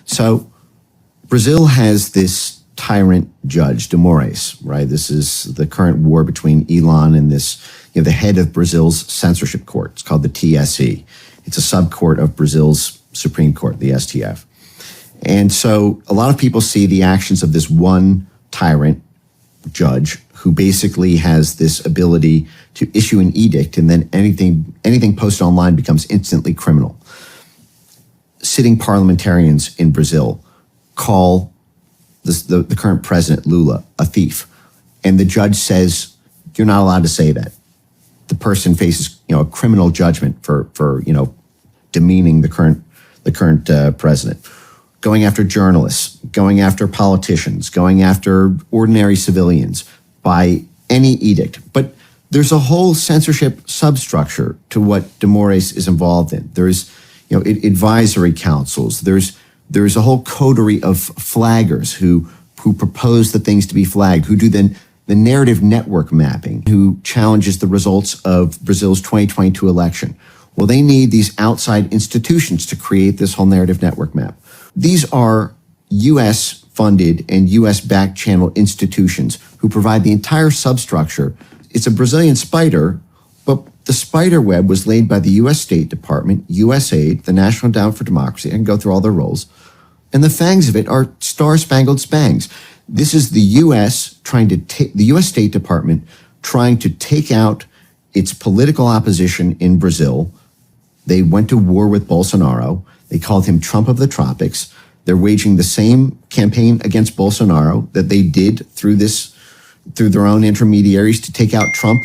So Brazil has this tyrant judge, de Moraes, right? This is the current war between Elon and this, the head of Brazil's censorship court. It's called the TSE. It's a subcourt of Brazil's Supreme Court, the STF. And so a lot of people see the actions of this one tyrant judge who basically has this ability to issue an edict, and then anything posted online becomes instantly criminal. Sitting parliamentarians in Brazil call the current president, Lula, a thief. And the judge says, you're not allowed to say that. The person faces, a criminal judgment for demeaning the current president. Going after journalists, going after politicians, going after ordinary civilians by any edict. But there's a whole censorship substructure to what de Moraes is involved in. There's, advisory councils. There's a whole coterie of flaggers who propose the things to be flagged, who do the narrative network mapping, who challenges the results of Brazil's 2022 election. Well, they need these outside institutions to create this whole narrative network map. These are U.S. funded and U.S. backed channel institutions who provide the entire substructure. It's a Brazilian spider, but the spider web was laid by the U.S. State Department, USAID, the National Endowment for Democracy. I can go through all their roles. And the fangs of it are star-spangled spangs. This is the U.S. the U.S. State Department trying to take out its political opposition in Brazil. They went to war with Bolsonaro. They called him Trump of the tropics. They're waging the same campaign against Bolsonaro that they did through their own intermediaries to take out Trump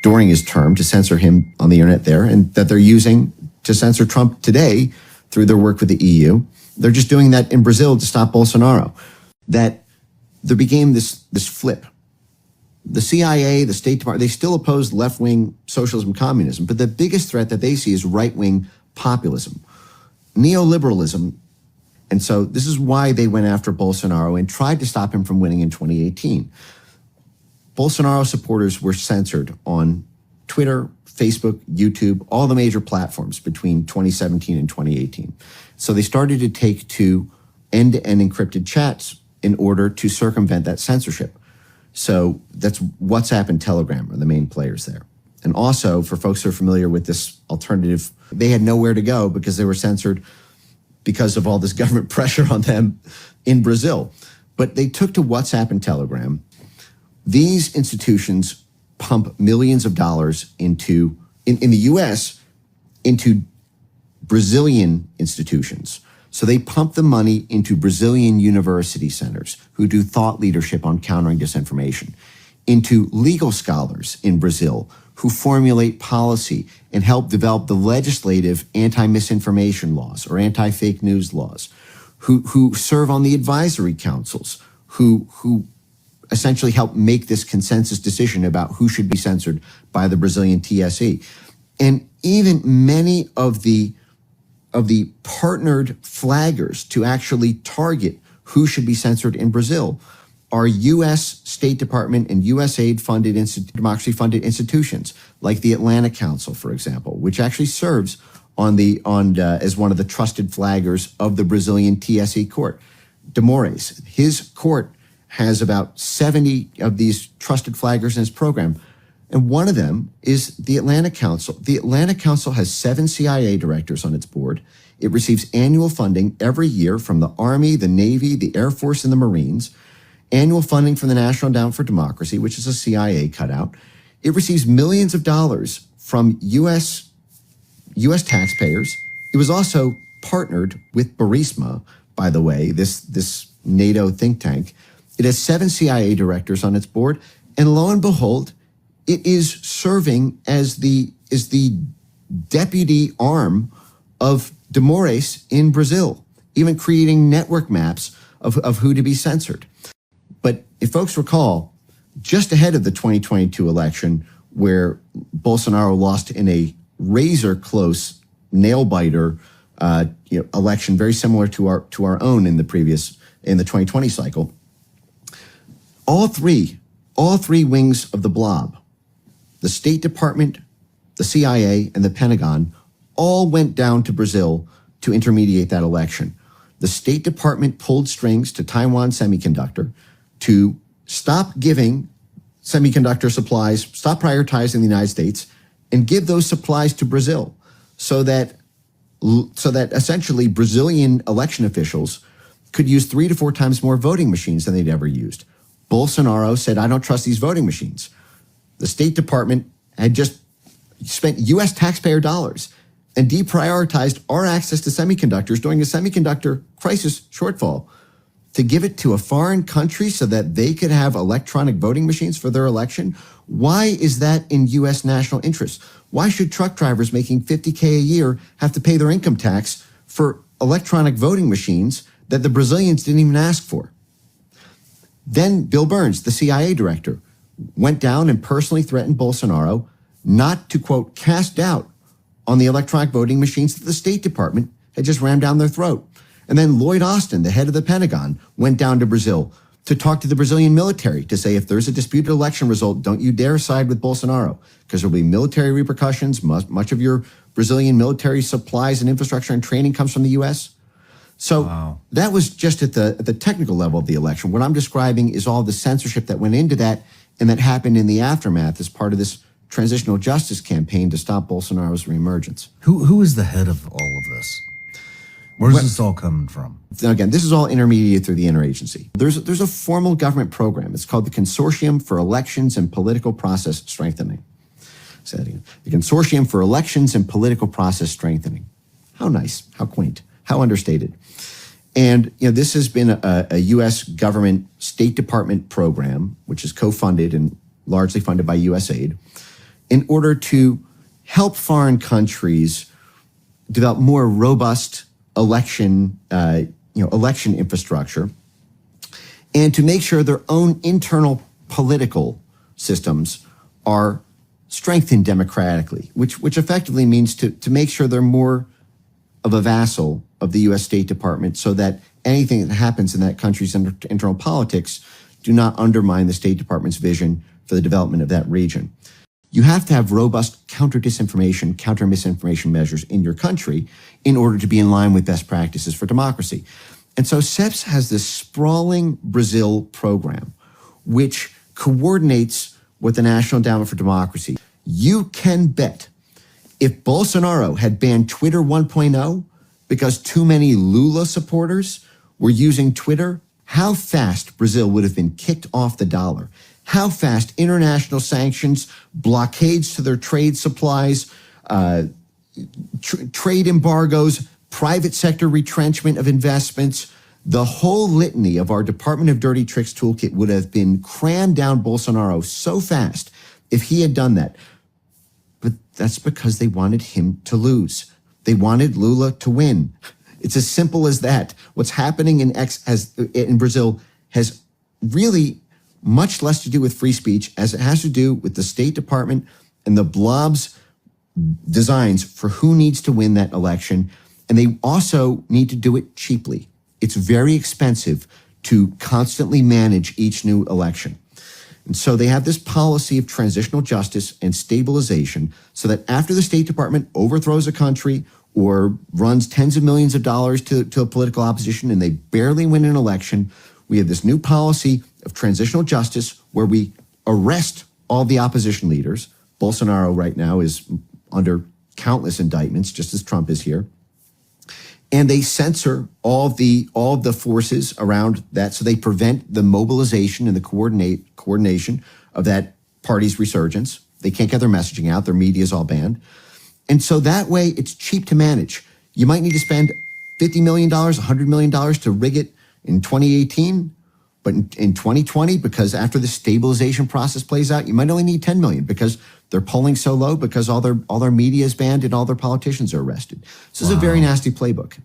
during his term, to censor him on the internet there, and that they're using to censor Trump today through their work with the EU. They're just doing that in Brazil to stop Bolsonaro. That there became this flip. The CIA, the State Department, they still oppose left-wing socialism, communism, but the biggest threat that they see is right-wing populism, neoliberalism. And so this is why they went after Bolsonaro and tried to stop him from winning in 2018. Bolsonaro supporters were censored on Twitter, Facebook, YouTube, all the major platforms between 2017 and 2018. So they started to take to end-to-end encrypted chats in order to circumvent that censorship. So that's WhatsApp and Telegram are the main players there. And also, for folks who are familiar with this alternative, they had nowhere to go because they were censored because of all this government pressure on them in Brazil. But they took to WhatsApp and Telegram. These institutions pump millions of dollars in the US, into Brazilian institutions. So they pump the money into Brazilian university centers who do thought leadership on countering disinformation, into legal scholars in Brazil who formulate policy and help develop the legislative anti-misinformation laws or anti-fake news laws, who serve on the advisory councils, who essentially help make this consensus decision about who should be censored by the Brazilian TSE. And even many of the partnered flaggers to actually target who should be censored in Brazil are U.S. State Department and USAID funded democracy funded institutions like the Atlantic Council, for example, which actually serves as one of the trusted flaggers of the Brazilian TSE court. De Moraes, his court has about 70 of these trusted flaggers in his program. And one of them is the Atlantic Council. The Atlantic Council has 7 CIA directors on its board. It receives annual funding every year from the Army, the Navy, the Air Force, and the Marines. Annual funding from the National Endowment for Democracy, which is a CIA cutout. It receives millions of dollars from U.S. taxpayers. It was also partnered with Burisma, by the way, this NATO think tank. It has 7 CIA directors on its board, and lo and behold, it is serving as the deputy arm of de Moraes in Brazil, even creating network maps of who to be censored. But if folks recall, just ahead of the 2022 election, where Bolsonaro lost in a razor-close nail-biter election, very similar to our own in the 2020 cycle, all three wings of the blob, the State Department, the CIA, and the Pentagon, all went down to Brazil to intermediate that election. the State Department pulled strings to Taiwan Semiconductor to stop giving semiconductor supplies, stop prioritizing the United States, and give those supplies to Brazil so that essentially Brazilian election officials could use 3 to 4 times more voting machines than they'd ever used. Bolsonaro said, I don't trust these voting machines. The State Department had just spent U.S. taxpayer dollars and deprioritized our access to semiconductors during a semiconductor crisis shortfall to give it to a foreign country so that they could have electronic voting machines for their election. Why is that in U.S. national interest? Why should truck drivers making $50K a year have to pay their income tax for electronic voting machines that the Brazilians didn't even ask for? Then Bill Burns, the CIA director, went down and personally threatened Bolsonaro not to, quote, cast doubt on the electronic voting machines that the State Department had just rammed down their throat. And then Lloyd Austin, the head of the Pentagon, went down to Brazil to talk to the Brazilian military to say, if there's a disputed election result, don't you dare side with Bolsonaro, because there'll be military repercussions. Much of your Brazilian military supplies and infrastructure and training comes from the U.S. So That was just at the technical level of the election. What I'm describing is all the censorship that went into that and that happened in the aftermath as part of this transitional justice campaign to stop Bolsonaro's reemergence. Who is the head of all of this? Where's this all coming from? Again, this is all intermediate through the interagency. There's a formal government program. It's called the Consortium for Elections and Political Process Strengthening. Say that again. The Consortium for Elections and Political Process Strengthening. How nice, how quaint, how understated. And this has been a U.S. government State Department program, which is co-funded and largely funded by USAID, in order to help foreign countries develop more robust election infrastructure, and to make sure their own internal political systems are strengthened democratically, which effectively means to make sure they're more of a vassal of the U.S. State Department, so that anything that happens in that country's internal politics do not undermine the State Department's vision for the development of that region. You have to have robust counter-disinformation, counter-misinformation measures in your country in order to be in line with best practices for democracy. And so CEPS has this sprawling Brazil program, which coordinates with the National Endowment for Democracy. You can bet if Bolsonaro had banned Twitter 1.0 because too many Lula supporters were using Twitter, how fast Brazil would have been kicked off the dollar. How fast international sanctions, blockades to their trade supplies, trade embargoes, private sector retrenchment of investments, the whole litany of our Department of Dirty Tricks toolkit would have been crammed down Bolsonaro so fast if he had done that. But that's because they wanted him to lose. They wanted Lula to win. It's as simple as that. What's happening in Brazil has really much less to do with free speech as it has to do with the State Department and the blob's designs for who needs to win that election. And they also need to do it cheaply. It's very expensive to constantly manage each new election. And so they have this policy of transitional justice and stabilization so that after the State Department overthrows a country or runs tens of millions of dollars to a political opposition and they barely win an election, we have this new policy of transitional justice where we arrest all the opposition leaders. Bolsonaro right now is under countless indictments, just as Trump is here. And they censor all of the forces around that, so they prevent the mobilization and the coordination of that party's resurgence. They can't get their messaging out. Their media is all banned. And so that way, it's cheap to manage. You might need to spend $50 million, $100 million to rig it in 2018, but in 2020, because after the stabilization process plays out, you might only need $10 million because they're polling so low because all their media is banned and all their politicians are arrested. This is a very nasty playbook.